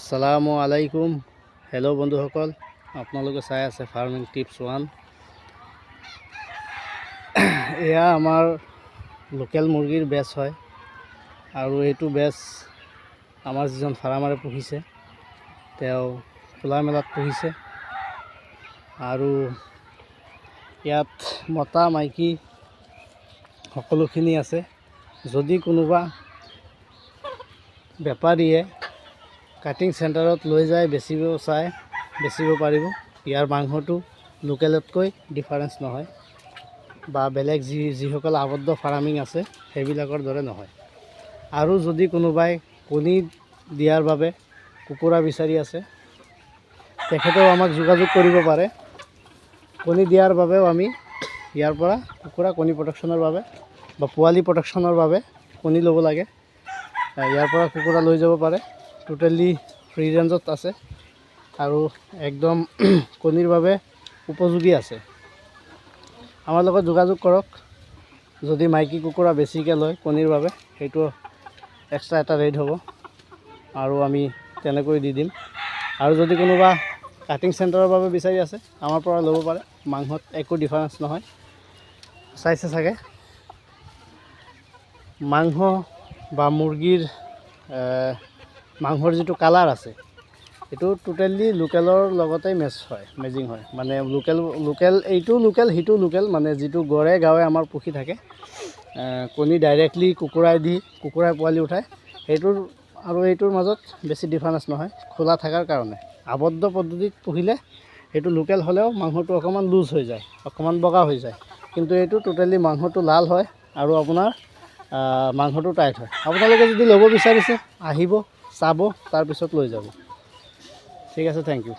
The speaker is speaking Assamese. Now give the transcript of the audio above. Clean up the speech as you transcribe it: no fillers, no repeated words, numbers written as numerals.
আসসালামু আলাইকুম। হেল্ল' বন্ধুসকল, আপোনালোকে চাই আছে ফাৰ্মিং টিপছ 1। এয়া আমাৰ লোকেল মুৰ্গীৰ বেচ হয় আৰু এইটো বেচ আমাৰ যিজন ফাৰ্মাৰে পুহিছে তেওঁ খোলা মেলাত পুহিছে আৰু ইয়াত মতা মাইকী সকলোখিনি আছে। যদি কোনোবা বেপাৰীয়ে কাটিং চেণ্টাৰত লৈ যায় বেচিব চাই বেচিব পাৰিব। ইয়াৰ মাংসটো লোকেলতকৈ ডিফাৰেঞ্চ নহয় বা বেলেগ যিসকল আবদ্ধ ফাৰ্মিং আছে সেইবিলাকৰ দৰে নহয়। আৰু যদি কোনোবাই কণী দিয়াৰ বাবে কুকুৰা বিচাৰি আছে তেখেতেও আমাক যোগাযোগ কৰিব পাৰে। কণী দিয়াৰ বাবেও আমি ইয়াৰ পৰা কুকুৰা কণী প্ৰডাকশ্যনৰ বাবে বা পোৱালি প্ৰডাকশ্যনৰ বাবে কণী ল'ব লাগে, ইয়াৰ পৰা কুকুৰা লৈ যাব পাৰে। টোটেলি ফ্ৰী ৰেঞ্জত আছে আৰু একদম কণীৰ বাবে উপযোগী আছে। আমাৰ লগত যোগাযোগ কৰক। যদি মাইকী কুকুৰা বেছিকৈ লয় কণীৰ বাবে সেইটো এক্সট্ৰা এটা ৰেট হ'ব আৰু আমি তেনেকৈ দি দিম। আৰু যদি কোনোবা কাটিং চেণ্টাৰৰ বাবে বিচাৰি আছে আমাৰ পৰা ল'ব পাৰে। মাংসত একো ডিফাৰেঞ্চ নহয়। চাইছে চাগে মাংস বা মুৰ্গীৰ মাংসৰ যিটো কালাৰ আছে এইটো টোটেলি লোকেলৰ লগতেই মেজিং হয়। মানে লোকেল এইটো লোকেল সিটো লোকেল, মানে যিটো গড়ে গাঁৱে আমাৰ পুখি থাকে কণী ডাইৰেক্টলি কুকুৰাই পোৱালি উঠায় সেইটোৰ আৰু এইটোৰ মাজত বেছি ডিফাৰেঞ্চ নহয় খোলা থকাৰ কাৰণে। আবদ্ধ পদ্ধতিত পুহিলে সেইটো লোকেল হ'লেও মাংসটো অকণমান লুজ হৈ যায়, অকণমান বগা হৈ যায়, কিন্তু এইটো টোটেলি মাংসটো লাল হয় আৰু আপোনাৰ মাংসটো টাইট হয়। আপোনালোকে যদি ল'ব বিচাৰিছে আহিব, চাব, তাৰপিছত লৈ যাব। ঠিক আছে, থেংক ইউ।